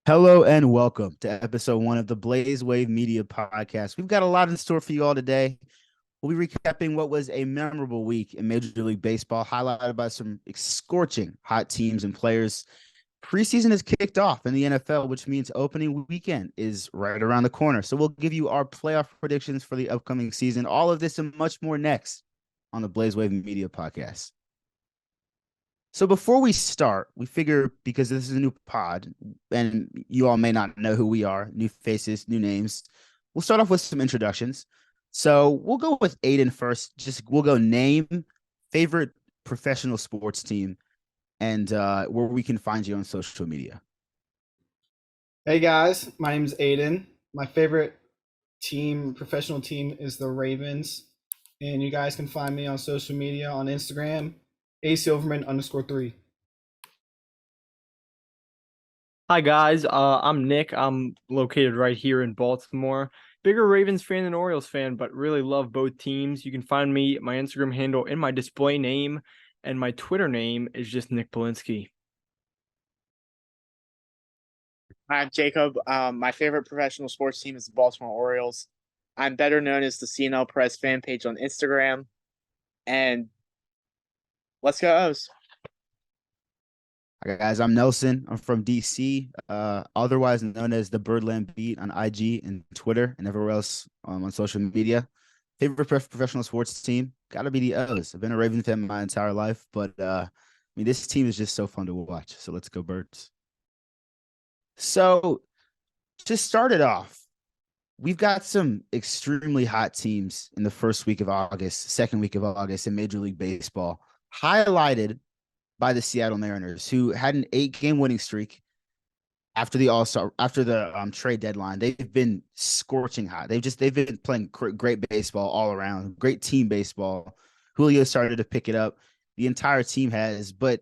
Hello and welcome to episode one of the Blaze Wave Media Podcast. We've got a lot in store for you all today. We'll be recapping what was a memorable week in Major League Baseball, highlighted by some scorching hot teams and players. Preseason has kicked off in the NFL, which means opening weekend is right around the corner. So we'll give you our playoff predictions for the upcoming season. All of this and much more next on the Blaze Wave Media Podcast. So before we start, we figure because this is a new pod and you all may not know who we are, new faces, new names, we'll start off with some introductions. So we'll go with Aidan first. We'll go name, favorite professional sports team, and where we can find you on social media. Hey guys, my name's Aidan. My favorite team, professional team, is the Ravens, and you guys can find me on social media on Instagram, asilverman_3. Hi guys, I'm Nick. I'm located right here in Baltimore. Bigger Ravens fan than Orioles fan, but really love both teams. You can find me, my Instagram handle, and my display name, and my Twitter name is just Nick Polinsky. I'm Jacob. My favorite professional sports team is the Baltimore Orioles. I'm better known as the CNL Press fan page on Instagram. And let's go O's. Hi guys, I'm Nelson. I'm from DC, otherwise known as the Birdland Beat on IG and Twitter and everywhere else on social media. Favorite professional sports team? Got to be the O's. I've been a Ravens fan my entire life, but I mean, this team is just so fun to watch. So let's go Birds. So to start it off, we've got some extremely hot teams in the first week of August, second week of August in Major League Baseball, highlighted by the Seattle Mariners, who had an 8-game winning streak after the trade deadline. They've been scorching hot. They've been playing great baseball all around, great team baseball. Julio started to pick it up. The entire team has, but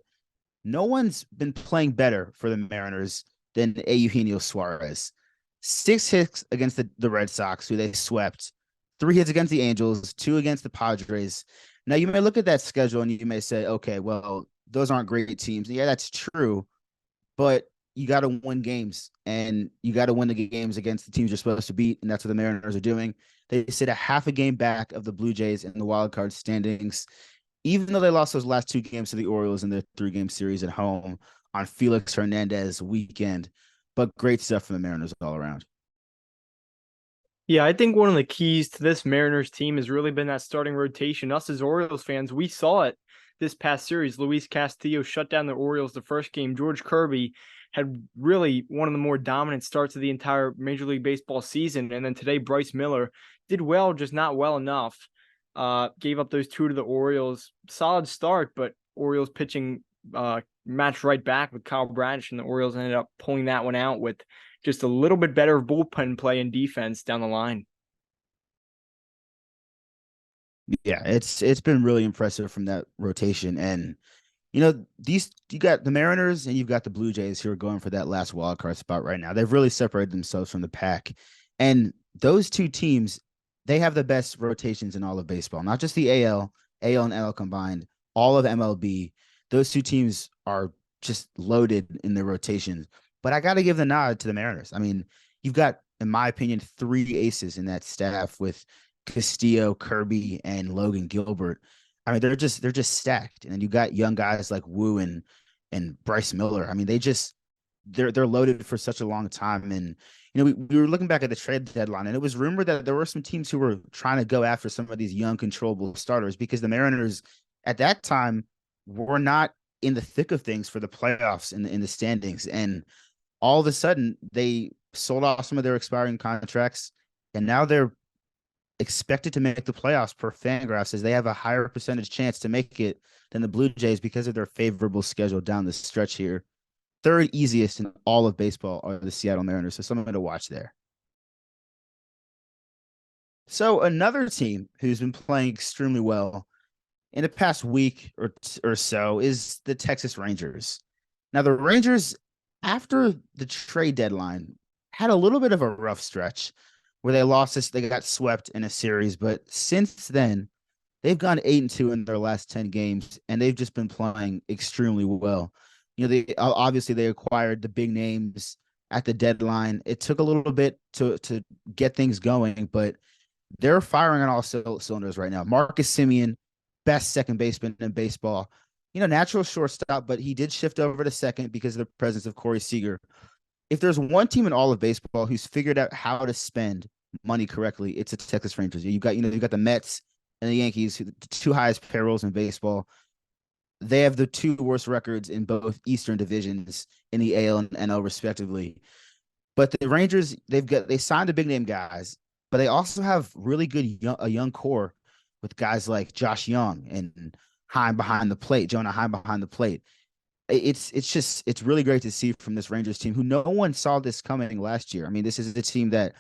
no one's been playing better for the Mariners than Eugenio Suarez. 6 hits against the Red Sox, who they swept. 3 hits against the Angels, 2 against the Padres. Now, you may look at that schedule and you may say, okay, well, those aren't great teams. Yeah, that's true, but you got to win games, and you got to win the games against the teams you're supposed to beat, and that's what the Mariners are doing. They sit a half a game back of the Blue Jays in the wild card standings, even though they lost those last 2 games to the Orioles in their 3-game series at home on Felix Hernandez weekend. But great stuff from the Mariners all around. Yeah, I think one of the keys to this Mariners team has really been that starting rotation. Us as Orioles fans, we saw it this past series. Luis Castillo shut down the Orioles the first game. George Kirby had really one of the more dominant starts of the entire Major League Baseball season. And then today, Bryce Miller did well, just not well enough. Gave up those 2 to the Orioles. Solid start, but Orioles pitching matched right back with Kyle Bradish, and the Orioles ended up pulling that one out with just a little bit better bullpen play and defense down the line. Yeah, it's been really impressive from that rotation. And you got the Mariners and you've got the Blue Jays who are going for that last wild card spot right now. They've really separated themselves from the pack. And those 2 teams, they have the best rotations in all of baseball, not just the AL and NL combined, all of MLB. Those 2 teams are just loaded in their rotations. But I got to give the nod to the Mariners. I mean, you've got, in my opinion, 3 aces in that staff with Castillo, Kirby, and Logan Gilbert. I mean, they're just stacked. And then you got young guys like Wu and Bryce Miller. I mean, they're loaded for such a long time. And we were looking back at the trade deadline, and it was rumored that there were some teams who were trying to go after some of these young, controllable starters because the Mariners at that time were not in the thick of things for the playoffs in the standings. And all of a sudden, they sold off some of their expiring contracts, and now they're expected to make the playoffs per Fangraphs, as they have a higher percentage chance to make it than the Blue Jays because of their favorable schedule down the stretch here. 3rd easiest in all of baseball are the Seattle Mariners, so something to watch there. So another team who's been playing extremely well in the past week or so is the Texas Rangers. Now, the Rangers, after the trade deadline, had a little bit of a rough stretch where they got swept in a series, but since then they've gone 8-2 in their last 10 games, and they've just been playing extremely well. They obviously they acquired the big names at the deadline. It took a little bit to get things going, but they're firing on all cylinders right now. Marcus Simeon, best second baseman in baseball. Natural shortstop, but he did shift over to second because of the presence of Corey Seager. If there's one team in all of baseball who's figured out how to spend money correctly, it's the Texas Rangers. You got the Mets and the Yankees, the two highest payrolls in baseball. They have the two worst records in both Eastern divisions in the AL and NL respectively. But the Rangers, they signed the big name guys, but they also have really good a young core with guys like Josh Young and Heim behind the plate, Jonah Heim behind the plate. It's really great to see from this Rangers team who no one saw this coming last year. I mean, this is the team that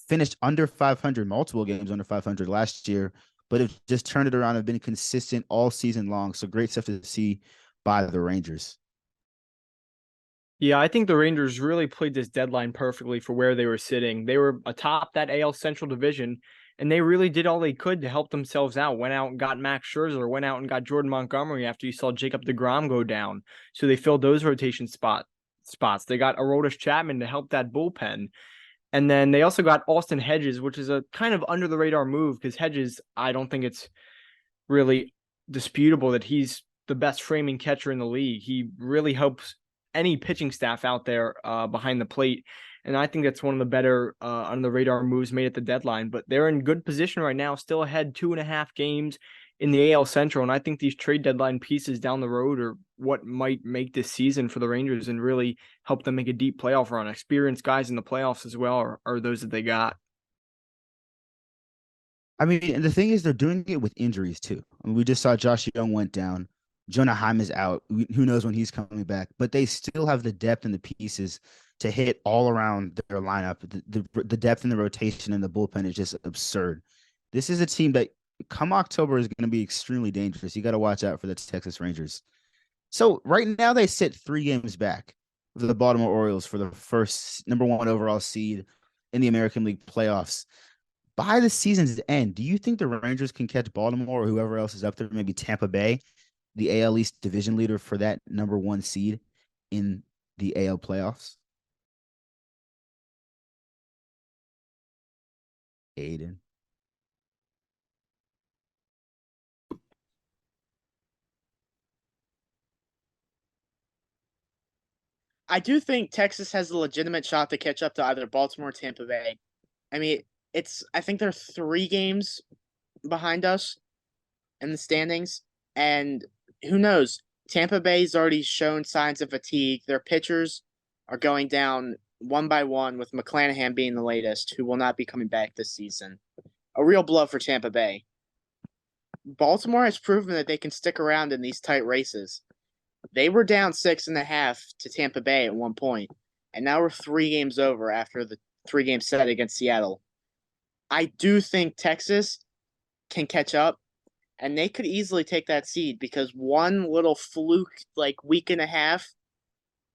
finished under 500, multiple games under 500 last year, but have just turned it around and been consistent all season long. So great stuff to see by the Rangers. Yeah, I think the Rangers really played this deadline perfectly for where they were sitting. They were atop that AL Central division, and they really did all they could to help themselves out. Went out and got Max Scherzer, went out and got Jordan Montgomery after you saw Jacob deGrom go down. So they filled those rotation spots. They got Aroldis Chapman to help that bullpen. And then they also got Austin Hedges, which is a kind of under the radar move because Hedges, I don't think it's really disputable that he's the best framing catcher in the league. He really helps any pitching staff out there behind the plate. And I think that's one of the better on the radar moves made at the deadline. But they're in good position right now, still ahead 2.5 games in the AL Central. And I think these trade deadline pieces down the road are what might make this season for the Rangers and really help them make a deep playoff run. Experienced guys in the playoffs as well are those that they got. I mean, and the thing is, they're doing it with injuries too. I mean, we just saw Josh Young went down. Jonah Heim is out. Who knows when he's coming back? But they still have the depth and the pieces to hit all around their lineup. The depth in the rotation and the bullpen is just absurd. This is a team that come October is going to be extremely dangerous. You got to watch out for the Texas Rangers. So right now they sit 3 games back of the Baltimore Orioles for the first number 1 overall seed in the American League playoffs. By the season's end, do you think the Rangers can catch Baltimore or whoever else is up there, maybe Tampa Bay, the AL East division leader for that number 1 seed in the AL playoffs? Aidan. I do think Texas has a legitimate shot to catch up to either Baltimore or Tampa Bay. I mean, I think they're 3 games behind us in the standings, and who knows? Tampa Bay's already shown signs of fatigue. Their pitchers are going down one by one, with McClanahan being the latest, who will not be coming back this season. A real blow for Tampa Bay. Baltimore has proven that they can stick around in these tight races. They were down 6.5 to Tampa Bay at one point, and now we're 3 games over after the 3-game set against Seattle. I do think Texas can catch up, and they could easily take that seed because one little fluke, like week and a half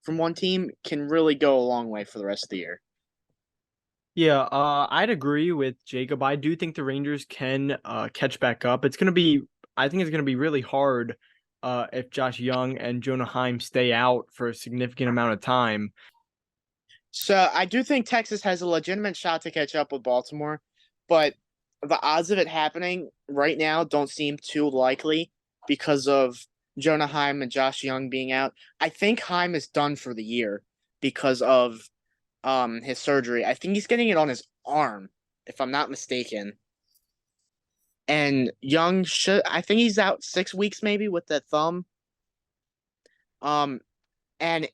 from one team, can really go a long way for the rest of the year. Yeah, I'd agree with Jacob. I do think the Rangers can catch back up. I think it's gonna be really hard if Josh Young and Jonah Heim stay out for a significant amount of time. So I do think Texas has a legitimate shot to catch up with Baltimore, but the odds of it happening right now don't seem too likely because of Jonah Heim and Josh Young being out. I think Heim is done for the year because of his surgery. I think he's getting it on his arm, if I'm not mistaken. And Young I think he's out 6 weeks maybe with that thumb. And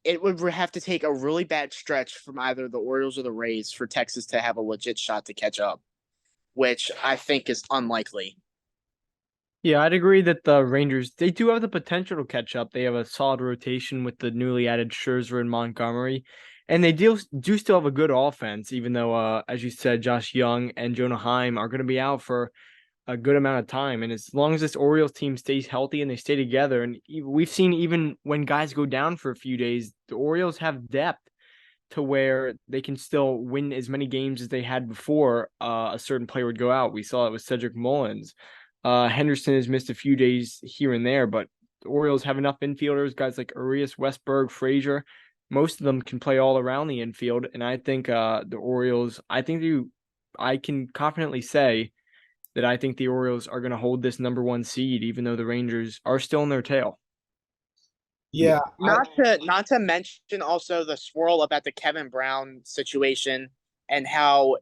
it would have to take a really bad stretch from either the Orioles or the Rays for Texas to have a legit shot to catch up, which I think is unlikely. Yeah, I'd agree that the Rangers, they do have the potential to catch up. They have a solid rotation with the newly added Scherzer and Montgomery. And they do still have a good offense, even though, as you said, Josh Young and Jonah Heim are going to be out for a good amount of time. And as long as this Orioles team stays healthy and they stay together, and we've seen even when guys go down for a few days, the Orioles have depth to where they can still win as many games as they had before a certain player would go out. We saw it with Cedric Mullins. Henderson has missed a few days here and there, but the Orioles have enough infielders, guys like Urias, Westberg, Frazier. most of them can play all around the infield. And I think the Orioles, I can confidently say that I think the Orioles are going to hold this number 1 seed, even though the Rangers are still in their tail. Yeah, Not to mention also the swirl about the Kevin Brown situation and how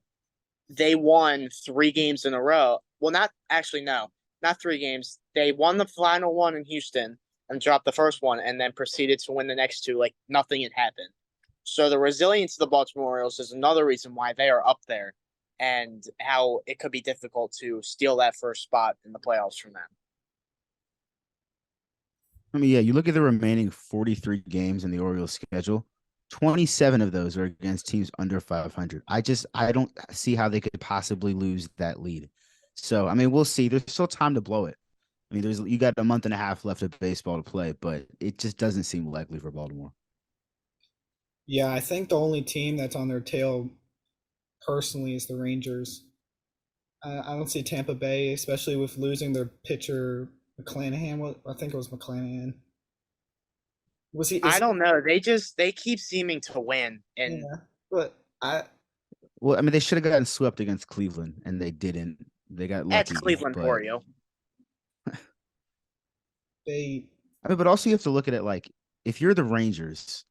they won 3 games in a row. Well, not 3 games. They won the final one in Houston and dropped the first one, and then proceeded to win the next 2 like nothing had happened. So the resilience of the Baltimore Orioles is another reason why they are up there, and how it could be difficult to steal that first spot in the playoffs from them. I mean, yeah, you look at the remaining 43 games in the Orioles schedule, 27 of those are against teams under 500. I don't see how they could possibly lose that lead. So, I mean, we'll see. There's still time to blow it. I mean, you got a month and a half left of baseball to play, but it just doesn't seem likely for Baltimore. yeah. I think the only team that's on their tail personally is the Rangers. I don't see Tampa Bay, especially with losing their pitcher McClanahan. I think it was McClanahan. Was he? I don't know. They keep seeming to win, and Yeah, but Well, I mean, they should have gotten swept against Cleveland, and they didn't. They got that's lucky, Cleveland but for you. they I mean, but also you have to look at it like if you're the Rangers,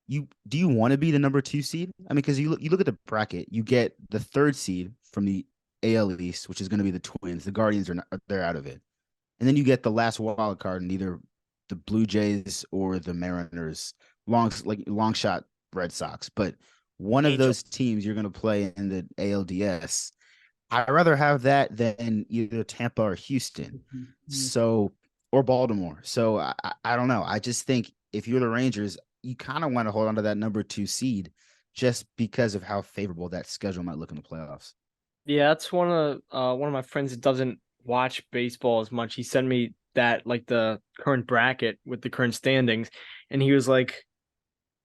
you want to be the number 2 seed? I mean, because you look at the bracket, you get the 3rd seed from the AL East, which is going to be the Twins. The Guardians they're out of it, and then you get the last wild card in either the Blue Jays or the Mariners, long shot Red Sox. But one of Angel. those teams you're going to play in the ALDS. I'd rather have that than either Tampa or Houston. So or Baltimore. So I don't know. I just think if you're the Rangers, you kind of want to hold on to that number 2 seed just because of how favorable that schedule might look in the playoffs. Yeah, that's one of my friends that doesn't watch baseball as much. He sent me that like the current bracket with the current standings, and he was like,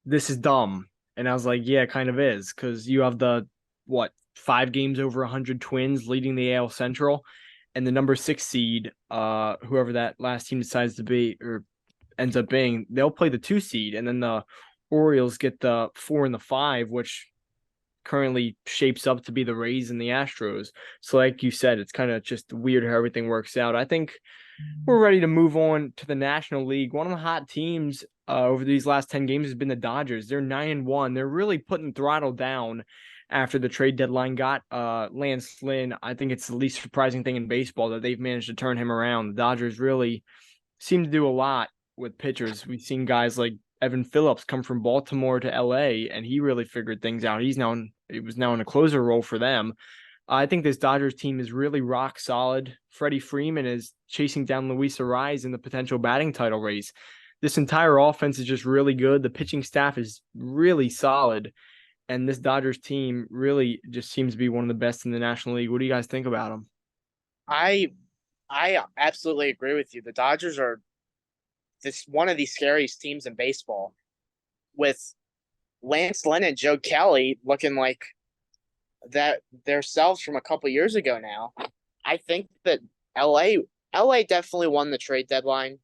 "This is dumb," and I was like, "Yeah, it kind of is," because you have the what 5 games over 100 Twins leading the AL Central, and the number 6 seed, whoever that last team decides to be or ends up being, they'll play the 2 seed, and then the Orioles get the 4 and the 5, which currently shapes up to be the Rays and the Astros. So like you said, it's kind of just weird how everything works out. I think we're ready to move on to the National League. One of the hot teams over these last 10 games has been the Dodgers. They're 9-1. They're really putting throttle down after the trade deadline got Lance Lynn. I think it's the least surprising thing in baseball that they've managed to turn him around. The Dodgers really seem to do a lot with pitchers. We've seen guys like Evan Phillips come from Baltimore to LA, and he really figured things out. He was now in a closer role for them. I think this Dodgers team is really rock solid. Freddie Freeman is chasing down Luis Ariz in the potential batting title race. This entire offense is just really good. The pitching staff is really solid, and this Dodgers team really just seems to be one of the best in the National League. What do you guys think about them? I absolutely agree with you. The Dodgers are this one of the scariest teams in baseball, with Lance Lynn and Joe Kelly looking like that themselves from a couple years ago now. I think that LA definitely won the trade deadline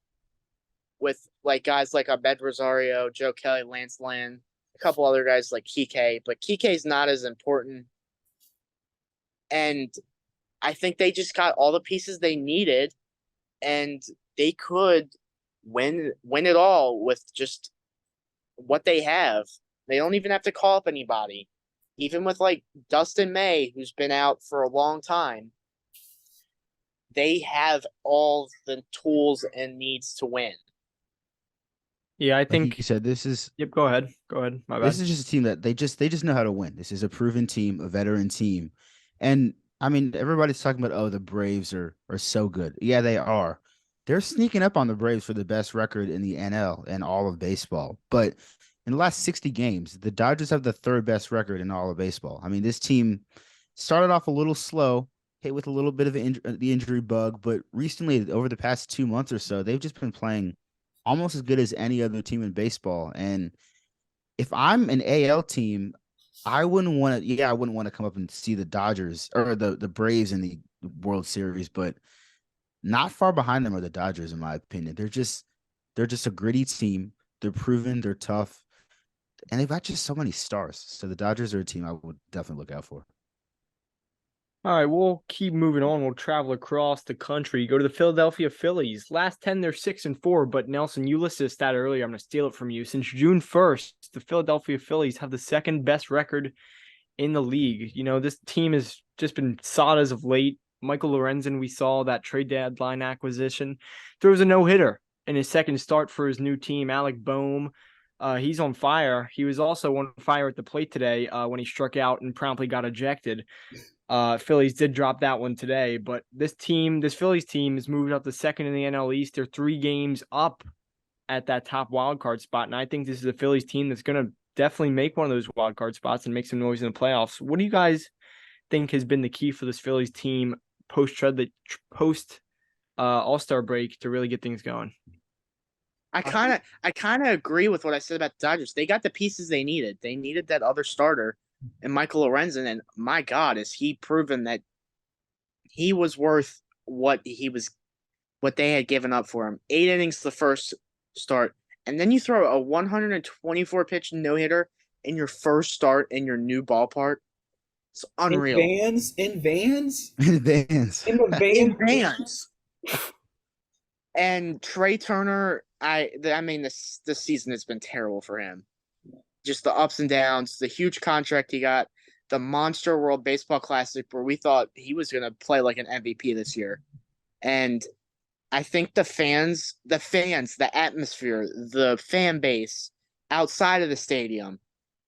with like guys like Abed Rosario, Joe Kelly, Lance Lynn, a couple other guys like Kike, but Kike's not as important. And I think they just got all the pieces they needed, and they could win it all with just what they have. They don't even have to call up anybody. Even with like Dustin May, who's been out for a long time, they have all the tools and needs to win. Yeah, I Like you think. said, this is Yep. Go ahead. Go ahead. My this bad. is just a team that they just know how to win. This is a proven team, a veteran team. And I mean, everybody's talking about, oh, the Braves are so good. Yeah, they are. They're sneaking up on the Braves for the best record in the NL and all of baseball. But in the last 60 games, the Dodgers have the 3rd best record in all of baseball. I mean, this team started off a little slow, hit with a little bit of the injury bug, but recently, over the past 2 months or so, they've just been playing almost as good as any other team in baseball. And if I'm an AL team, I wouldn't want to. Yeah, I wouldn't want to come up and see the Dodgers or the Braves in the World Series, but not far behind them are the Dodgers, in my opinion. They're just a gritty team. They're proven. They're tough. and they've got just so many stars. So the Dodgers are a team I would definitely look out for. All right, we'll keep moving on. We'll travel across the country. Go to the Philadelphia Phillies. Last 10, they're 6-4. But Nelson, you listed a stat earlier. I'm going to steal it from you. Since June 1st, the Philadelphia Phillies have the second best record in the league. You know, this team has just been solid as of late. Michael Lorenzen, we saw that trade deadline acquisition, throws a no-hitter in his second start for his new team. Alec Boehm, he's on fire. He was also on fire at the plate today when he struck out and promptly got ejected. Phillies did drop that one today, but this Phillies team has moved up to second in the NL East. They're 3 games up at that top wild card spot, and I think this is a Phillies team that's going to definitely make one of those wild card spots and make some noise in the playoffs. What do you guys think has been the key for this Phillies team post All-Star break to really get things going? I kind of agree with what I said about the Dodgers. They got the pieces they needed. They needed that other starter, and Michael Lorenzen. And my God, is he proven that he was worth what they had given up for him. 8 innings the first start, and then you throw a 124 pitch no hitter in your first start in your new ballpark. It's unreal. In Vans, In Vans. in the In Vans. Vans. And Trey Turner, I mean, this season has been terrible for him. Just the ups and downs, the huge contract he got, the Monster World Baseball Classic, where we thought he was going to play like an MVP this year. And I think the fans, the atmosphere, the fan base outside of the stadium,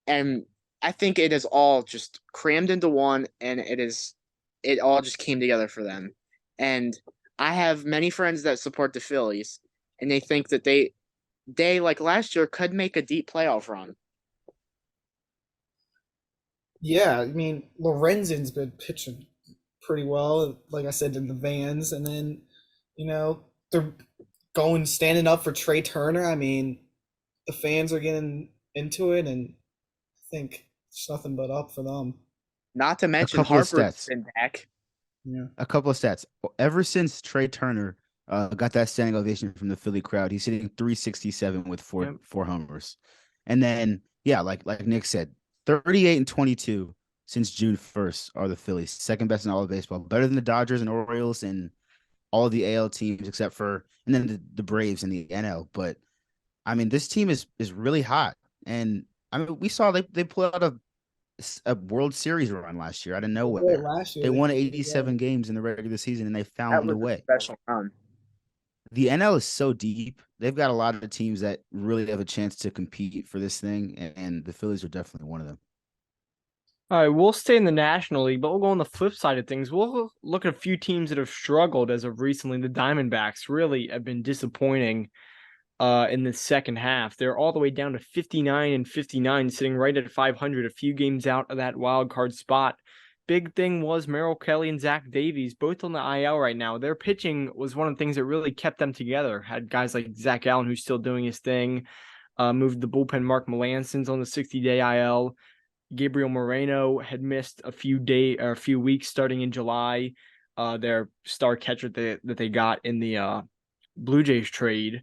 and I think it is all just crammed into one, and it all just came together for them. And I have many friends that support the Phillies, and they think that they like last year could make a deep playoff run. Yeah, I mean Lorenzen's been pitching pretty well, like I said, in the Vans, and then they're standing up for Trey Turner. I mean, the fans are getting into it, and I think it's nothing but up for them. Not to A mention couple of Harper's stats. been back. Yeah. A couple of stats. Ever since Trey Turner got that standing ovation from the Philly crowd, he's hitting 367 with four homers. And then, yeah, like Nick said, 38-22 since June 1st are the Phillies, second best in all of baseball, better than the Dodgers and Orioles and all of the AL teams except for, and then the Braves and the NL. But I mean, this team is really hot, and I mean, we saw they pulled out a World Series run last year out of nowhere. Last year They won they 87 games in the regular season, and they That found was a a way. special run. The NL is so deep; they've got a lot of teams that really have a chance to compete for this thing, and the Phillies are definitely one of them. All right, we'll stay in the National League, but we'll go on the flip side of things. We'll look at a few teams that have struggled as of recently. The Diamondbacks really have been disappointing in the second half. They're all the way down to 59-59, sitting right at 500, a few games out of that wild card spot. Big thing was Merrill Kelly and Zach Davies, both on the IL right now. Their pitching was one of the things that really kept them together. Had guys like Zach Allen, who's still doing his thing, moved the bullpen. Mark Melanson's on the 60-day IL. Gabriel Moreno had missed a few weeks starting in July. Their star catcher that they got in the Blue Jays trade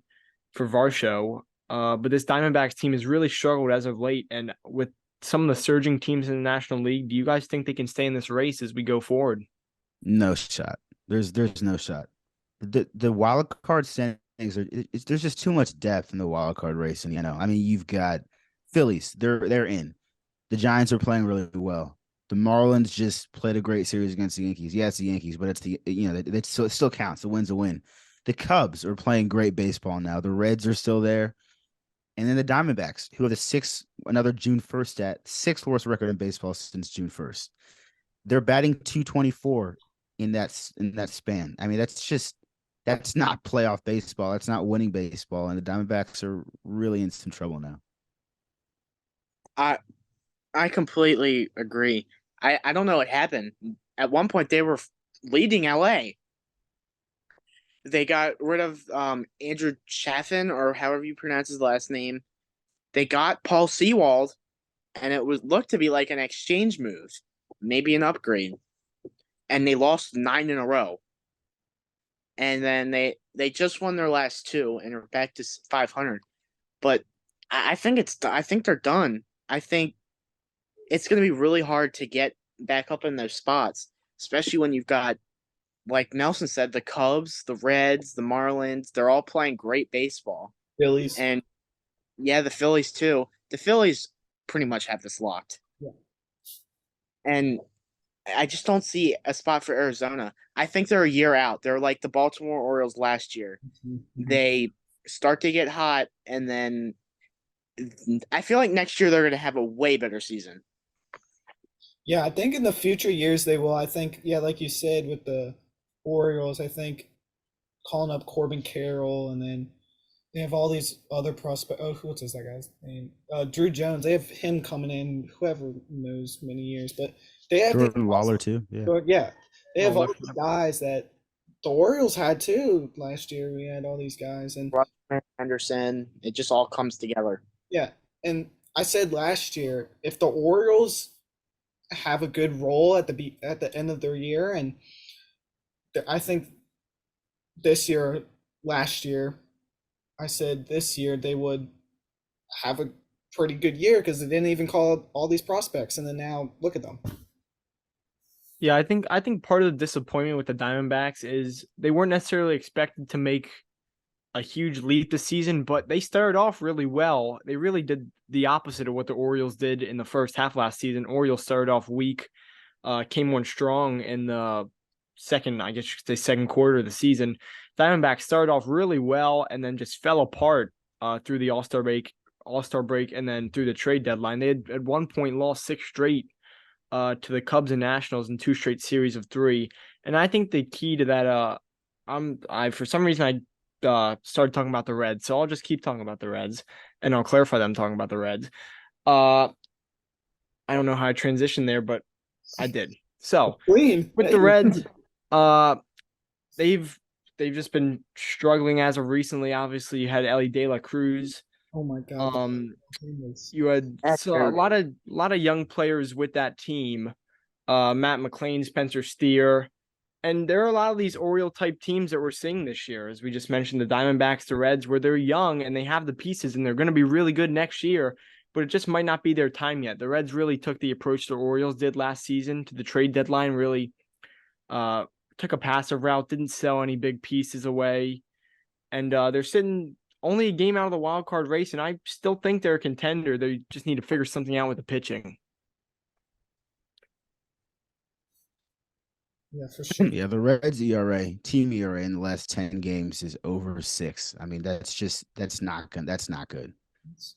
for Varsho. But this Diamondbacks team has really struggled as of late. And with some of the surging teams in the National League, do you guys think they can stay in this race as we go forward? No shot. There's no shot. The wild card standings there's just too much depth in the wild card race, and I mean, you've got Phillies. They're in. The Giants are playing really well. The Marlins just played a great series against the Yankees. Yeah, it's the Yankees, but it's so it still counts. A win's a win. The Cubs are playing great baseball now. The Reds are still there. And then the Diamondbacks, who have another June 1st sixth worst record in baseball since June 1st. They're batting 224 in that span. I mean, that's not playoff baseball. That's not winning baseball. And the Diamondbacks are really in some trouble now. I completely agree. I don't know what happened. At one point, they were leading LA. They got rid of Andrew Chaffin, or however you pronounce his last name. They got Paul Sewald, and it looked to be like an exchange move, maybe an upgrade. And they lost 9 in a row. And then they just won their last 2 and are back to 500. But I think I think they're done. I think it's going to be really hard to get back up in those spots, especially when you've got, like Nelson said, the Cubs, the Reds, the Marlins. They're all playing great baseball, Phillies. and yeah, the Phillies too. The Phillies pretty much have this locked, Yeah. and I just don't see a spot for Arizona. I think they're a year out. They're like the Baltimore Orioles last year. Mm-hmm. They start to get hot, and then I feel like next year they're going to have a way better season. Yeah, I think in the future years they will. I think, yeah, like you said with the Orioles, I think calling up Corbin Carroll, and then they have all these other prospects. Oh, what's that guy's name? Drew Jones. They have him coming in, whoever knows, many years. But they have these Jordan Waller too. Yeah. yeah, they have all Waller. these guys that the Orioles had too last year. We had all these guys, and Henderson, it just all comes together. yeah, and I said last year if the Orioles have a good role at the end of their year, and I think this year, last year, I said this year they would have a pretty good year because they didn't even call up all these prospects, and then now look at them. Yeah, I think part of the disappointment with the Diamondbacks is they weren't necessarily expected to make a huge leap this season, but they started off really well. They really did the opposite of what the Orioles did in the first half last season. Orioles started off weak, came on strong in the second, I guess you could say second quarter of the season. Diamondbacks started off really well and then just fell apart through the All-Star break, and then through the trade deadline. They had at one point lost 6 straight to the Cubs and Nationals in 2 straight series of 3. And I think the key to that, I for some reason I started talking about the Reds, so I'll just keep talking about the Reds, and I'll clarify that I'm talking about the Reds. I don't know how I transitioned there, but I did. So Clean. with the Reds, they've just been struggling as of recently. Obviously, you had Ellie De La Cruz. Oh my God. You had a lot of young players with that team. Matt McLean, Spencer Steer. And there are a lot of these Oriole type teams that we're seeing this year, as we just mentioned, the Diamondbacks, the Reds, where they're young and they have the pieces and they're going to be really good next year, but it just might not be their time yet. The Reds really took the approach the Orioles did last season to the trade deadline, really took a passive route, didn't sell any big pieces away. And they're sitting only a game out of the wild card race, and I still think they're a contender. They just need to figure something out with the pitching. Yeah, for sure. Yeah, the Reds ERA, team ERA in the last 10 games is over 6. I mean, that's not good.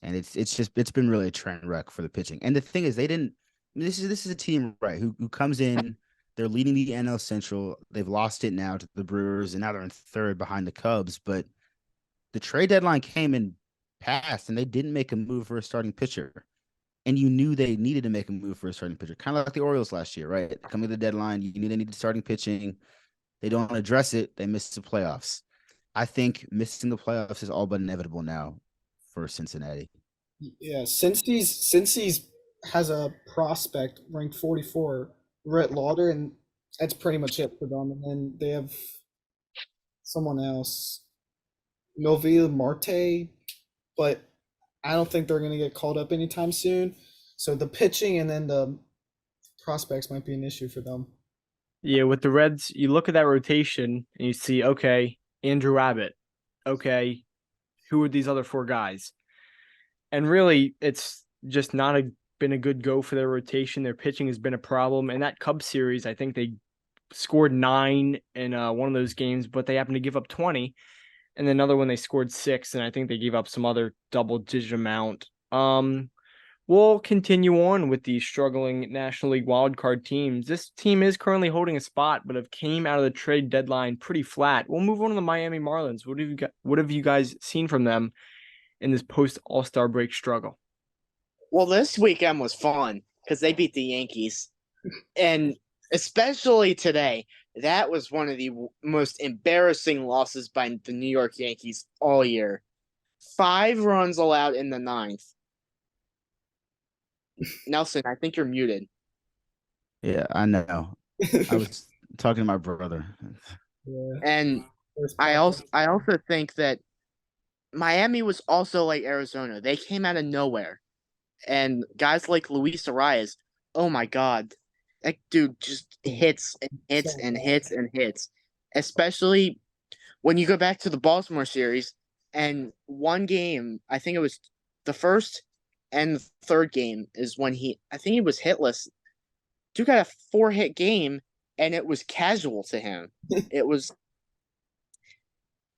And it's been really a train wreck for the pitching. And the thing is, they didn't. I mean, this is a team, right, who comes in. They're leading the NL Central. They've lost it now to the Brewers, and now they're in third behind the Cubs. But the trade deadline came and passed, and they didn't make a move for a starting pitcher. And you knew they needed to make a move for a starting pitcher, kind of like the Orioles last year, right? Coming to the deadline, you knew they needed starting pitching. They don't address it. They miss the playoffs. I think missing the playoffs is all but inevitable now for Cincinnati. Yeah, since he's has a prospect ranked 44, Rhett Lauder, and that's pretty much it for them. And then they have someone else, Noville Marte, but I don't think they're going to get called up anytime soon. So the pitching and then the prospects might be an issue for them. Yeah, with the Reds, you look at that rotation and you see, okay, Andrew Abbott. Okay, who are these other 4 guys? And really, it's just not been a good go for their rotation. Their pitching has been a problem. And that Cubs series, I think they scored 9 in one of those games, but they happened to give up 20. And then another one they scored 6, and I think they gave up some other double-digit amount. We'll continue on with these struggling National League wildcard teams. This team is currently holding a spot, but have came out of the trade deadline pretty flat. We'll move on to the Miami Marlins. What have you guys seen from them in this post All-Star break struggle? Well, this weekend was fun because they beat the Yankees, and especially today, that was one of the most embarrassing losses by the New York Yankees all year. 5 runs allowed in the 9th. Nelson, I think you're muted. Yeah, I know. I was talking to my brother. Yeah. And I also think that Miami was also like Arizona. They came out of nowhere. And guys like Luis Arias, oh my God. That dude just hits and hits So and bad. hits and hits. Especially when you go back to the Baltimore series and one game, I think it was the first and the third game is when I think he was hitless. Dude got a 4-hit game and it was casual to him. It was,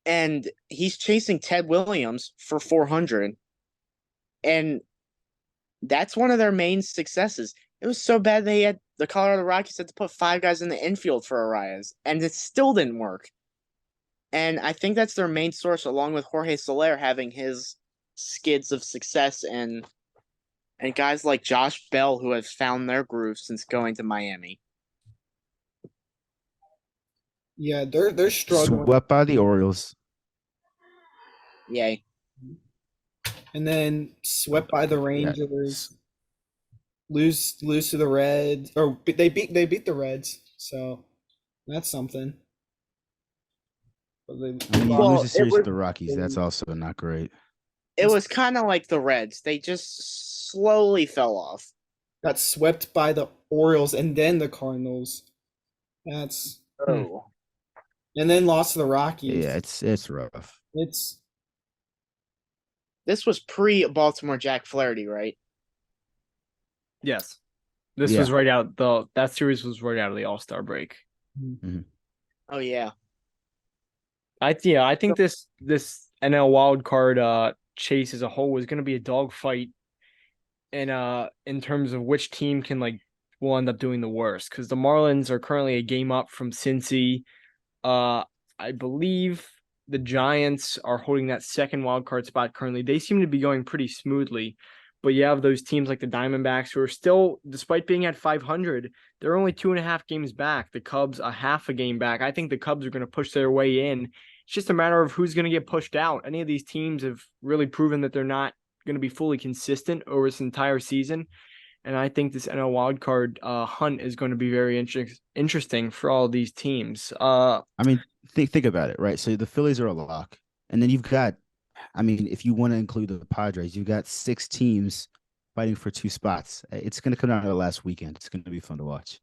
and he's chasing Ted Williams for 400. And that's one of their main successes. It was so bad the Colorado Rockies had to put 5 guys in the infield for Arias, and it still didn't work. And I think that's their main source, along with Jorge Soler having his skids of success and guys like Josh Bell who have found their groove since going to Miami. Yeah, they're struggling. Swept by the Orioles. Yay. And then swept by the Yeah. Rangers. Lose to the Reds, or they beat the Reds, so that's something. But they I mean, you Well, lose the it series to was the Rockies. That's also not great. it was kind of like the Reds. They just slowly fell off. got swept by the Orioles and then the Cardinals. That's Oh. and then lost to the Rockies. Yeah, it's rough. It's This was pre-Baltimore Jack Flaherty, right? Yes. This Yeah. was that series was right out of the All-Star break. Oh yeah. I think this NL wild card chase as a whole is going to be a dogfight in terms of which team will end up doing the worst, because the Marlins are currently a game up from Cincy. I believe the Giants are holding that second wild card spot currently. They seem to be going pretty smoothly, but you have those teams like the Diamondbacks who are still, despite being at 500, they're only 2.5 games back. The Cubs a half a game back. I think the Cubs are going to push their way in. It's just a matter of who's going to get pushed out. Any of these teams have really proven that they're not going to be fully consistent over this entire season. And I think this NL wildcard hunt is going to be very interesting for all these teams. I mean, think about it, right? So the Phillies are a lock, and then you've got, I mean, if you want to include the Padres, you've got 6 teams fighting for 2 spots. It's going to come down to the last weekend. It's going to be fun to watch.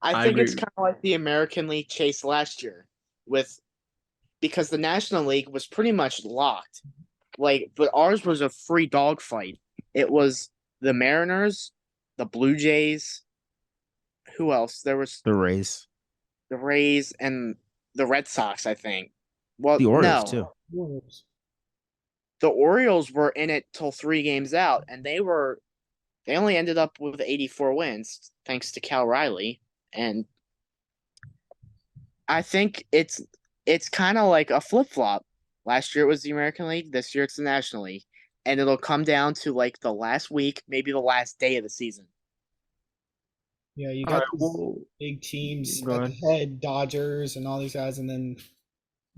I think it's kind of like the American League chase last year because the National League was pretty much locked. But ours was a free dogfight. It was the Mariners, the Blue Jays. Who else? There was The Rays, the Rays, and the Red Sox, I think. Well, the Orioles no. too. The Orioles were in it till 3 games out, and they only ended up with 84 wins thanks to Cal Riley. And I think it's kind of like a flip-flop. Last year it was the American League, this year it's the National League, and it'll come down to like the last week, maybe the last day of the season. Yeah, you got these big teams at the head, Dodgers and all these guys, and then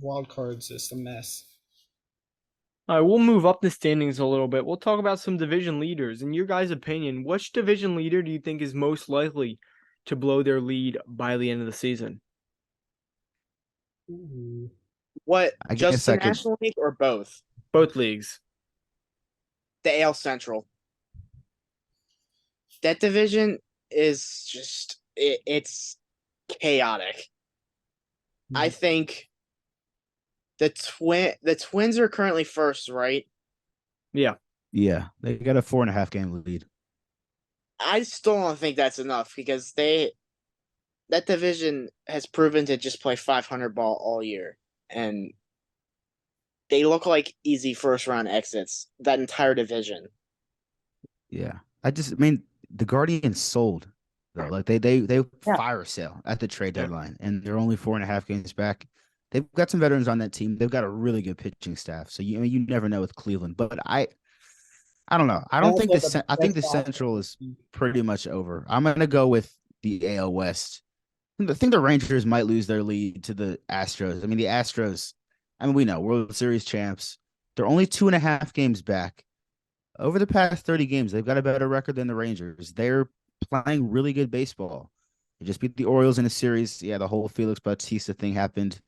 wild cards just a mess. All right, we'll move up the standings a little bit. We'll talk about some division leaders. In your guys' opinion, which division leader do you think is most likely to blow their lead by the end of the season? Ooh. What? I Just guess the I could- National League or both? Both leagues. The AL Central. That division is just it's chaotic. I think the Twins are currently first, right? Yeah. Yeah, they got a 4.5 game lead. I still don't think that's enough because that division has proven to just play 500 ball all year, and they look like easy first round exits. That entire division. Yeah, I mean, the Guardians sold though. Like they fire sale at the trade deadline, and they're only 4.5 games back. They've got some veterans on that team. They've got a really good pitching staff. So you never know with Cleveland, but I don't know. I don't think I think the Central is pretty much over. I'm gonna go with the AL West. I think the Rangers might lose their lead to the Astros. I mean, the Astros, I mean, we know World Series champs. They're only 2.5 games back. Over the past 30 games, they've got a better record than the Rangers. They're playing really good baseball. They just beat the Orioles in a series. Yeah, the whole Felix Bautista thing happened.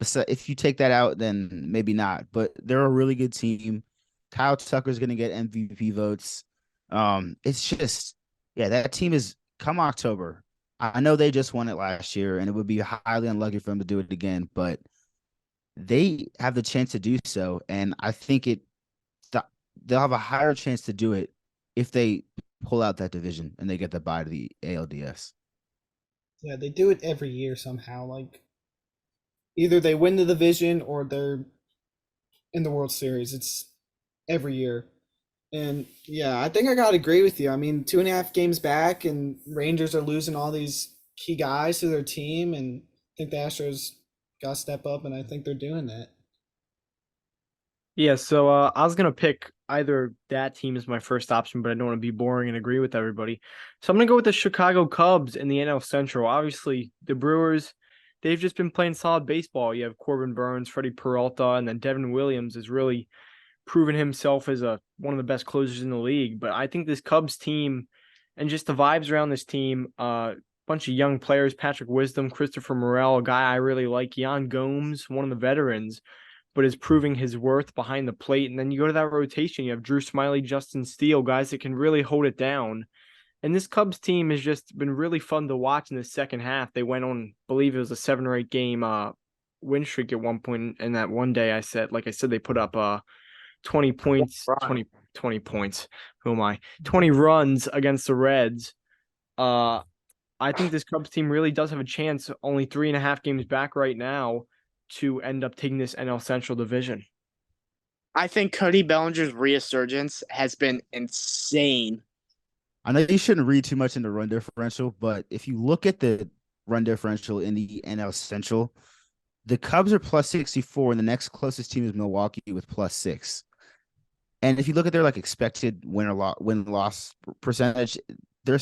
if you take that out, then maybe not. But they're a really good team. Kyle Tucker's going to get MVP votes. It's just, yeah, that team is come October. I know they just won it last year, and it would be highly unlucky for them to do it again, but they have the chance to do so, and I think they'll have a higher chance to do it if they pull out that division and they get the bye to the ALDS. Yeah, they do it every year somehow. Like either they win the division or they're in the World Series. It's every year. And yeah, I think I gotta agree with you. I mean, 2.5 games back, and Rangers are losing all these key guys to their team, and I think the Astros got to step up, and I think they're doing that. Yeah, so I was gonna pick either that team as my first option, but I don't want to be boring and agree with everybody. So I'm gonna go with the Chicago Cubs in the NL Central. Obviously, the Brewers, they've just been playing solid baseball. You have Corbin Burns, Freddie Peralta, and then Devin Williams has really proven himself as one of the best closers in the league. But I think this Cubs team and just the vibes around this team, bunch of young players, Patrick Wisdom, Christopher Morel, a guy I really like, Yan Gomes, one of the veterans, but is proving his worth behind the plate. And then you go to that rotation, you have Drew Smiley, Justin Steele, guys that can really hold it down. And this Cubs team has just been really fun to watch in the second half. They went on, I believe it was a 7 or 8 game win streak at one point. And that one day like I said, they put up 20 points, 20 points. Who am I? 20 runs against the Reds. I think this Cubs team really does have a chance, only 3.5 games back right now, to end up taking this NL Central division. I think Cody Bellinger's resurgence has been insane. I know you shouldn't read too much into run differential, but if you look at the run differential in the NL Central, the Cubs are plus 64, and the next closest team is Milwaukee with plus 6. And if you look at their like expected win loss percentage, they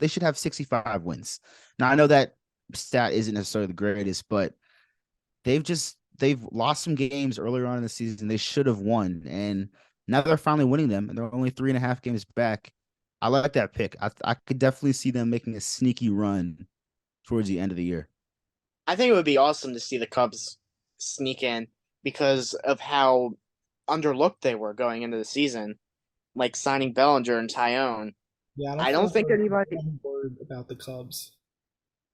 should have 65 wins. Now I know that stat isn't necessarily the greatest, but they've lost some games earlier on in the season they should have won, and now they're finally winning them, and they're only 3.5 games back. I like that pick. I could definitely see them making a sneaky run towards the end of the year. I think it would be awesome to see the Cubs sneak in because of how underlooked they were going into the season, like signing Bellinger and Tyone. Yeah, I don't I feel don't like think we're anybody on board about the Cubs.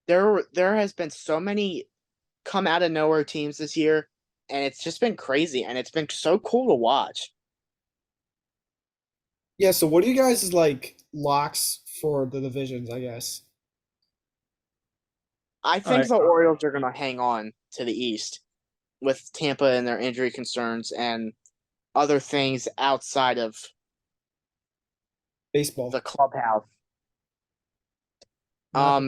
there has been so many come out of nowhere teams this year, and it's just been crazy, and it's been so cool to watch. Yeah, so what do you guys like locks for the divisions, I guess? I All think right. the Orioles are going to hang on to the East with Tampa and their injury concerns and other things outside of Baseball. the clubhouse. Not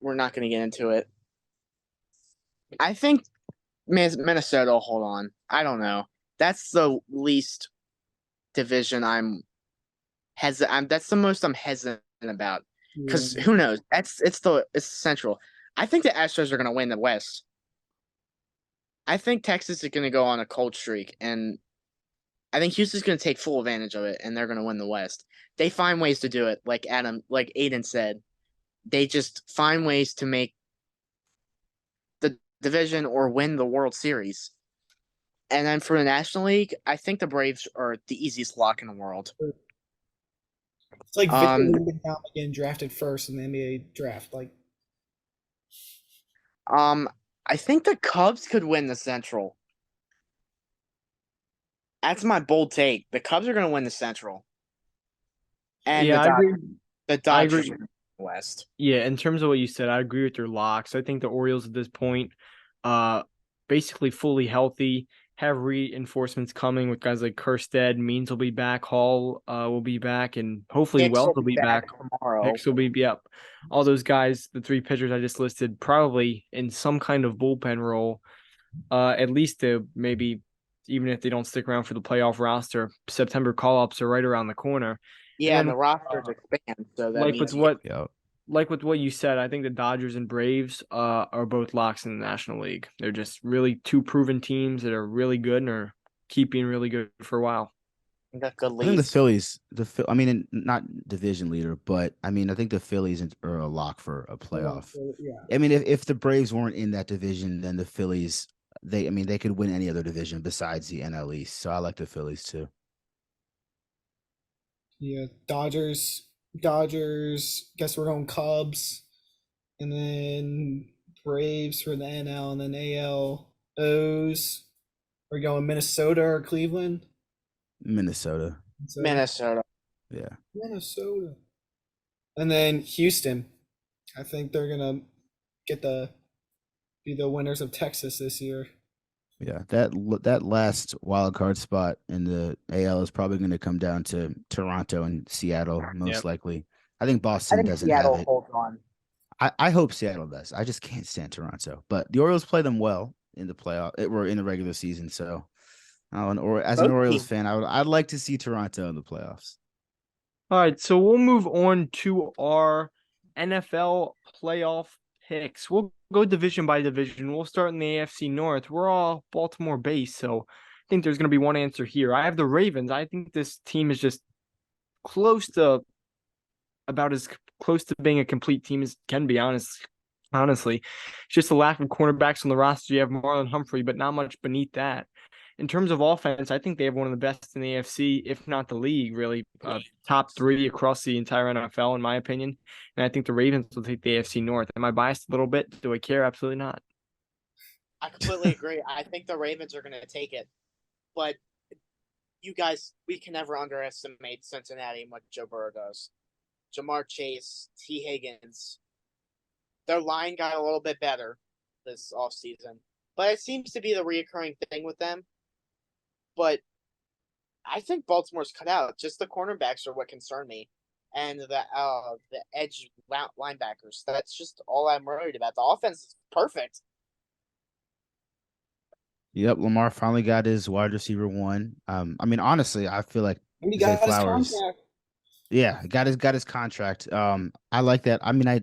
We're not going to get into it. I think Minnesota will hold on. I don't know. That's the least division I'm hesitant. That's the most I'm hesitant about because who knows? It's the Central. I think the Astros are going to win the West. I think Texas is going to go on a cold streak, and I think Houston's going to take full advantage of it, and they're going to win the West. They find ways to do it, like Aidan said. They just find ways to make the division or win the World Series. And then for the National League, I think the Braves are the easiest lock in the world. It's like Victor Um, Wembanyama getting drafted first in the NBA draft. Like, I think the Cubs could win the Central. That's my bold take. The Cubs are going to win the Central, and Yeah, I agree. the I Dodgers agree. are gonna win the West. Yeah, in terms of what you said, I agree with your locks. I think the Orioles at this point, basically fully healthy, have reinforcements coming with guys like Kerstead, Means will be back, Hall will be back, and hopefully Hicks Wells will will be be back. back tomorrow. Hicks will be, yep. All those guys, the 3 pitchers I just listed, probably in some kind of bullpen role, at least to maybe, even if they don't stick around for the playoff roster, September call-ups are right around the corner. Yeah, And and then the rosters expand, so that like with means what Yeah. like with what you said, I think the Dodgers and Braves are both locks in the National League. They're just really 2 proven teams that are really good and are keep being really good for a while. We got good I think the leads. Phillies, I mean, not division leader, but I mean, I think the Phillies are a lock for a playoff. Yeah. I mean, if the Braves weren't in that division, then the Phillies, I mean, they could win any other division besides the NL East. So I like the Phillies too. Yeah. Dodgers. Guess we're going Cubs. And then Braves for the NL, and then AL O's. We're going Minnesota or Cleveland. Minnesota. Minnesota. Yeah. Minnesota. And then Houston. I think they're gonna get be the winners of Texas this year. Yeah, that last wild card spot in the AL is probably going to come down to Toronto and Seattle, most Yep. likely. I think I Boston think doesn't have Seattle it. holds on. I hope Seattle does. I just can't stand Toronto. But the Orioles play them well in the playoff or in the regular season. So, or as an Both Orioles teams. fan, I'd like to see Toronto in the playoffs. All right, so we'll move on to our NFL playoff picks. We'll go division by division. We'll start in the AFC North. We're all Baltimore based, so I think there's going to be one answer here. I have the Ravens. I think this team is just close to about as close to being a complete team as can be, honestly. It's just a lack of cornerbacks on the roster. You have Marlon Humphrey, but not much beneath that. In terms of offense, I think they have one of the best in the AFC, if not the league, really. Top 3 across the entire NFL, in my opinion. And I think the Ravens will take the AFC North. Am I biased a little bit? Do I care? Absolutely not. I completely agree. I think the Ravens are going to take it. But you guys, we can never underestimate Cincinnati and what Joe Burrow does. Jamar Chase, T. Higgins. Their line got a little bit better this offseason. But it seems to be the reoccurring thing with them. But I think Baltimore's cut out. Just the cornerbacks are what concern me. And the edge linebackers. That's just all I'm worried about. The offense is perfect. Yep, Lamar finally got his wide receiver one. I mean, honestly, I feel like And he Zay got his Flowers. contract. Yeah, got his contract. I like that. I mean, I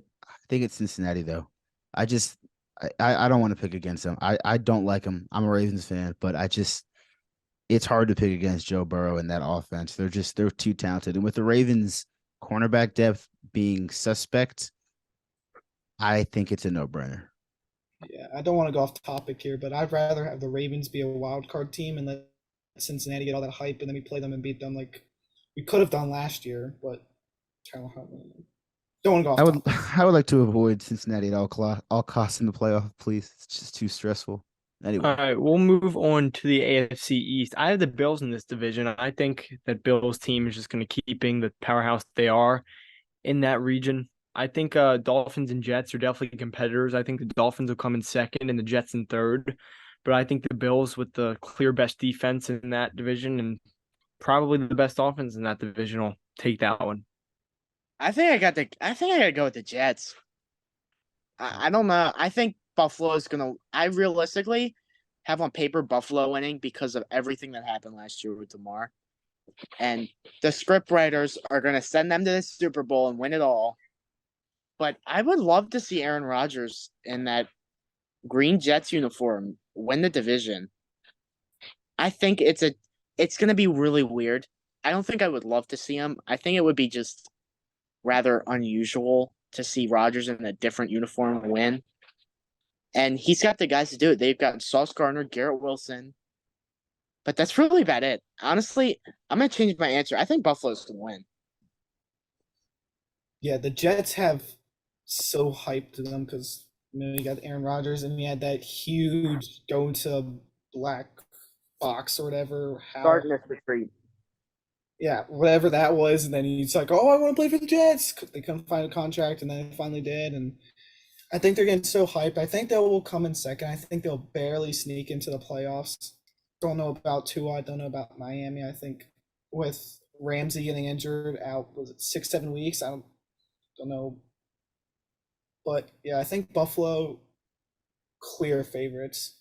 think it's Cincinnati though. I just I don't want to pick against them. I don't like them. I'm a Ravens fan, but it's hard to pick against Joe Burrow in that offense. They're too talented. And with the Ravens cornerback depth being suspect, I think it's a no-brainer. Yeah, I don't want to go off topic here, but I'd rather have the Ravens be a wild card team and let Cincinnati get all that hype, and then we play them and beat them like we could have done last year. But don't want to go off I would topic. I would like to avoid Cincinnati at all costs in the playoff, please. It's just too stressful. All Anyway, right, we'll move on to the AFC East. I have the Bills in this division. I think that Bills team is just going to keep being the powerhouse they are in that region. I think Dolphins and Jets are definitely competitors. I think the Dolphins will come in second and the Jets in third. But I think the Bills with the clear best defense in that division and probably the best offense in that division will take that one. I think I gotta go with the Jets. I don't know. I think Buffalo is gonna. I realistically have on paper Buffalo winning because of everything that happened last year with Demar, and the script writers are gonna send them to the Super Bowl and win it all. But I would love to see Aaron Rodgers in that green Jets uniform win the division. I think it's gonna be really weird. I don't think I would love to see him. I think it would be just rather unusual to see Rodgers in a different uniform win. And he's got the guys to do it. They've got Sauce Gardner, Garrett Wilson. But that's really about it. Honestly, I'm going to change my answer. I think Buffalo's going to win. Yeah, the Jets have so hyped to them because you got Aaron Rodgers and you had that huge going to black box or whatever. How Darkness retreat. yeah, whatever that was, and then he's like, "Oh, I want to play for the Jets." They couldn't find a contract, and then they finally did. And I think they're getting so hyped. I think they will come in second. I think they'll barely sneak into the playoffs. Don't know about Tua. I don't know about Miami. I think with Ramsey getting injured out, was it 6-7 weeks? I don't know, but yeah, I think Buffalo clear favorites.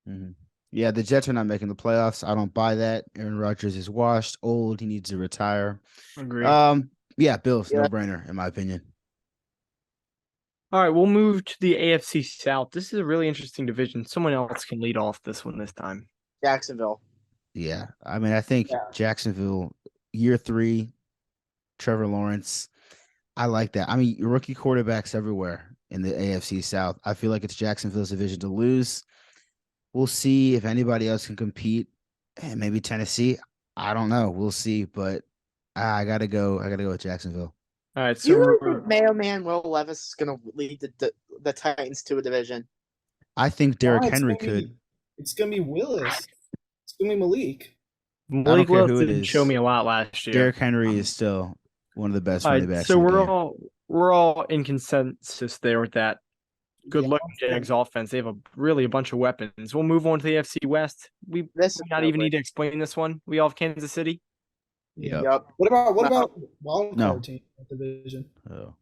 mm-hmm. Yeah, the Jets are not making the playoffs. I don't buy that. Aaron Rodgers is washed, old. He needs to retire. Agree. Yeah, Bills, Yeah. no brainer in my opinion. All right, we'll move to the AFC South. This is a really interesting division. Someone else can lead off this one this time. Jacksonville. Yeah. I mean, I think Yeah. Jacksonville, year 3, Trevor Lawrence. I like that. I mean, rookie quarterbacks everywhere in the AFC South. I feel like it's Jacksonville's division to lose. We'll see if anybody else can compete. And maybe Tennessee. I don't know. We'll see. But I gotta go. I gotta go with Jacksonville. All right, Do you so really think Mayo Man Will Levis is going to lead the Titans to a division? I think No, Derrick Henry could. it's gonna be Willis. It's gonna be Malik. I don't Malik care Willis who it didn't show is. me a lot last year. Derrick Henry is still one of the best All running right, backs so in the we're game. all in consensus there with that. Good Yeah, luck, Jags offense. They have a bunch of weapons. We'll move on to the AFC West. We This is not even need to explain this one. We all have Kansas City. yeah. Yep. Yep. What No. about wild No. card team division? Oh.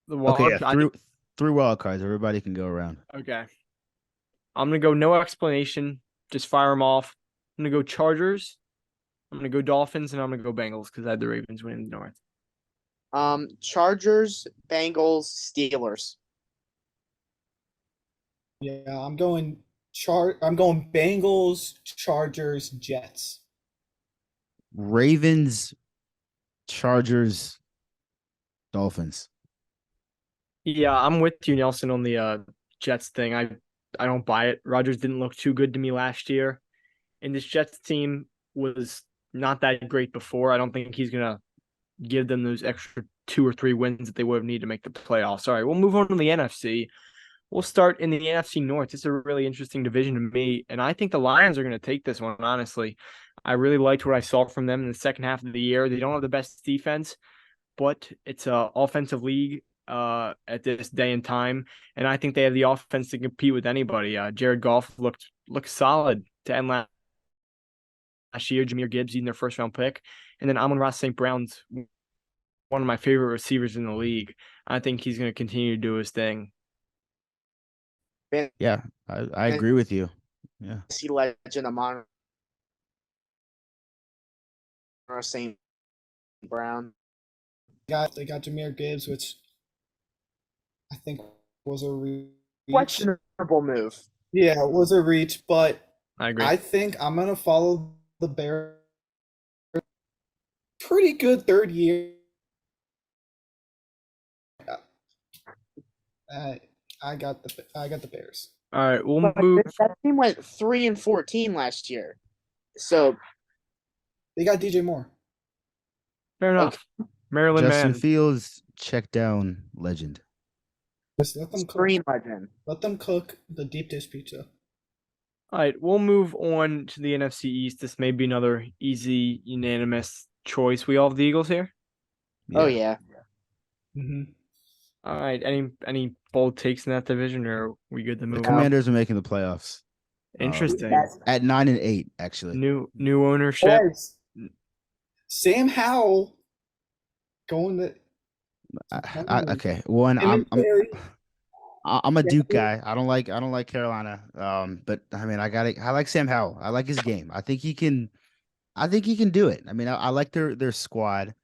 The Okay, wild. yeah. Three wild cards. Everybody can go around. Okay. I'm gonna go no explanation. Just fire them off. I'm gonna go Chargers. I'm gonna go Dolphins, and I'm gonna go Bengals because I had the Ravens winning the North. Chargers, Bengals, Steelers. Yeah, I'm going Bengals, Chargers, Jets. Ravens, Chargers, Dolphins. Yeah, I'm with you, Nelson, on the Jets thing. I don't buy it. Rodgers didn't look too good to me last year, and this Jets team was not that great before. I don't think he's gonna give them those extra 2 or 3 wins that they would have needed to make the playoffs. All right, we'll move on to the NFC. We'll start in the NFC North. It's a really interesting division to me, and I think the Lions are going to take this one, honestly. I really liked what I saw from them in the second half of the year. They don't have the best defense, but it's a offensive league at this day and time, and I think they have the offense to compete with anybody. Jared Goff looked solid to end last year. Jahmyr Gibbs eating their first round pick, and then Amon-Ra St. Brown's one of my favorite receivers in the league. I think he's going to continue to do his thing. Yeah, I agree with you. Yeah. See legend Amon St. Brown. They got Jahmyr Gibbs, which I think was a reach. Questionable move. Yeah, it was a reach, but I agree. I think I'm gonna follow the Bears. Pretty good third year. I got the Bears. All right, we'll But move. that team went 3-14 last year. So They got DJ Moore. Fair enough. Maryland Justin man. Fields, check down legend. Just let them cook. screen legend. Let them cook the deep dish pizza. All right, we'll move on to the NFC East. This may be another easy, unanimous choice. We all have the Eagles here. Oh yeah. Mm-hmm. All right, any bold takes in that division, or are we good to The move on? Commanders are making the playoffs. Interesting. At 9-8, actually. New ownership. Guys, Sam Howell going to. Okay. One, Him and Terry. I'm a Duke guy. I don't like Carolina. But I mean, I like Sam Howell. I like his game. I think he can do it. I mean, I like their squad.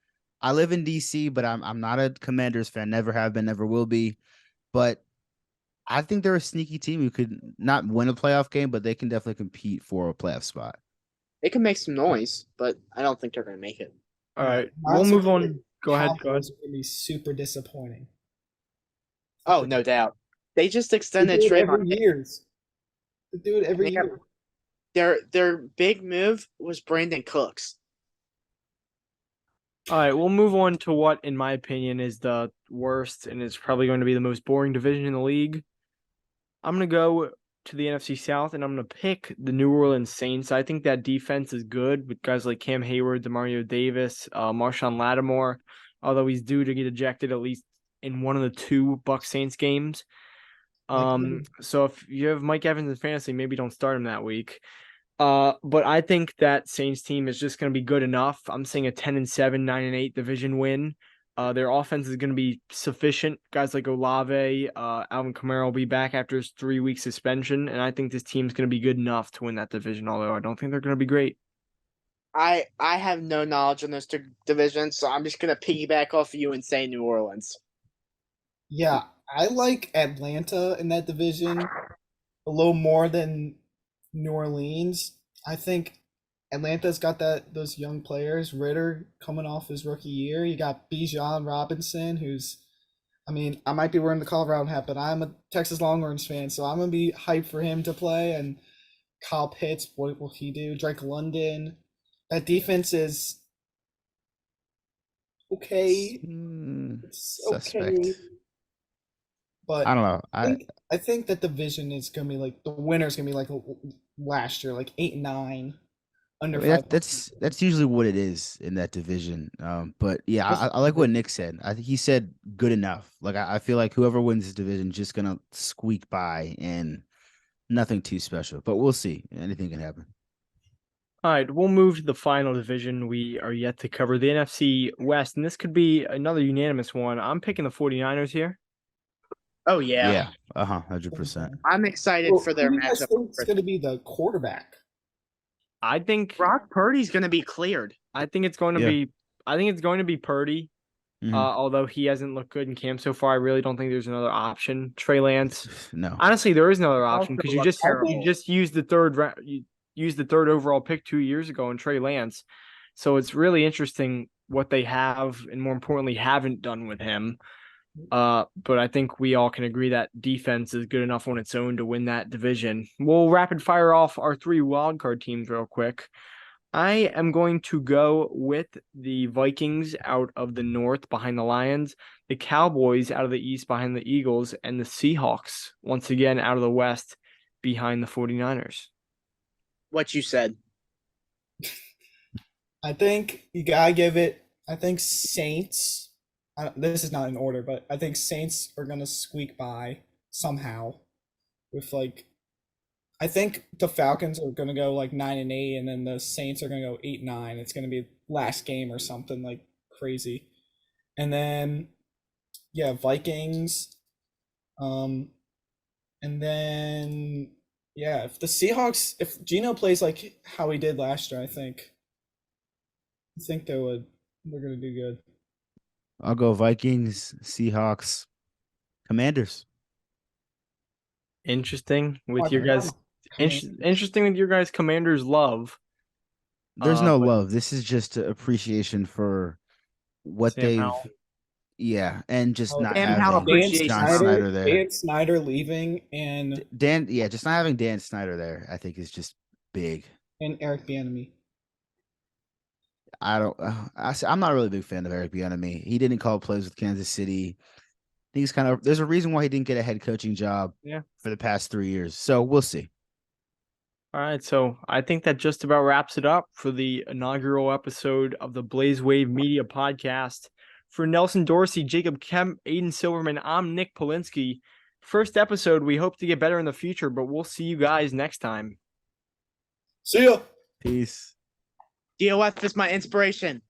I live in DC, but I'm not a Commanders fan. Never have been, never will be. But I think they're a sneaky team who could not win a playoff game, but they can definitely compete for a playoff spot. They can make some noise, but I don't think they're gonna make it. All right, I we'll also move think on. Go ahead. Cowboys are gonna be super disappointing. Oh, no doubt. They just They extended do it every Trayvon. year. They do it every They have- year. Their big move was Brandon Cooks. All right, we'll move on to what, in my opinion, is the worst and is probably going to be the most boring division in the league. I'm going to go to the NFC South, and I'm going to pick the New Orleans Saints. I think that defense is good with guys like Cam Hayward, Demario Davis, Marshawn Lattimore, although he's due to get ejected at least in one of the 2 Bucs Saints games. So if you have Mike Evans in fantasy, maybe don't start him that week. But I think that Saints team is just going to be good enough. I'm saying a 10-7, 9-8 division win. Their offense is going to be sufficient. Guys like Olave, Alvin Kamara will be back after his 3-week suspension, and I think this team's going to be good enough to win that division. Although I don't think they're going to be great. I have no knowledge on those 2 divisions, so I'm just gonna piggyback off of you and say New Orleans. Yeah, I like Atlanta in that division a little more than New Orleans. I think Atlanta's got those young players. Ritter coming off his rookie year. You got Bijan Robinson, who's, I mean, I might be wearing the Colorado hat, but I'm a Texas Longhorns fan, so I'm gonna be hyped for him to play. And Kyle Pitts, what will he do? Drake London. That defense is okay. It's okay, Suspect. I but don't know. I think that division is gonna be like the winner's gonna be like last year, like 8-9, I under mean, 5. that's usually what it is in that division. But yeah, I like what Nick said. I think he said good enough. Like I feel like whoever wins this division just gonna squeak by and nothing too special. But we'll see. Anything can happen. All right, we'll move to the final division. We are yet to cover the NFC West, and this could be another unanimous one. I'm picking the 49ers here. Oh yeah, Yeah. 100%. I'm excited Well, for their who do you guys matchup. think is gonna be the quarterback? I think Brock Purdy's going to be cleared. I think it's going to Yeah. be I think it's going to be Purdy. Mhm. Although he hasn't looked good in camp so far, I really don't think there's another option. Trey Lance. No. Honestly, there is another Also option because you looked just terrible. you just used the you used the third overall pick 2 years ago in Trey Lance. So it's really interesting what they have and more importantly haven't done with him. But I think we all can agree that defense is good enough on its own to win that division. We'll rapid fire off our 3 wildcard teams real quick. I am going to go with the Vikings out of the North behind the Lions, the Cowboys out of the East behind the Eagles, and the Seahawks once again out of the West behind the 49ers. What you said. I think you gotta give it. I think Saints. This is not in order, but I think Saints are gonna squeak by somehow. With like, I think the Falcons are gonna go like 9-8, and then the Saints are gonna go 8-9. It's gonna be last game or something like crazy. And then, yeah, Vikings. And then yeah, if the Seahawks, if Geno plays like how he did last year, I think they're gonna do good. I'll go Vikings, Seahawks, Commanders. Interesting with Like, your guys. Interesting with your guys' Commanders love. There's no But love. This is just appreciation for what Sam they've Howell. yeah, and just Oh, not Sam Howell having appreciation. John Snyder there. Dan Snyder leaving, and Just not having Dan Snyder there, I think is just big. Eric Bieniemy. I don't. I'm not really a big fan of Eric Bieniemy. He didn't call plays with Kansas City. I think he's kind of. There's a reason why he didn't get a head coaching job. Yeah. For the past 3 years. So we'll see. All right, so I think that just about wraps it up for the inaugural episode of the Blaze Wave Media Podcast. For Nelson Dorsey, Jacob Kemp, Aidan Silverman, I'm Nick Polinsky. First episode, we hope to get better in the future, but we'll see you guys next time. See ya. Peace. DOF is my inspiration.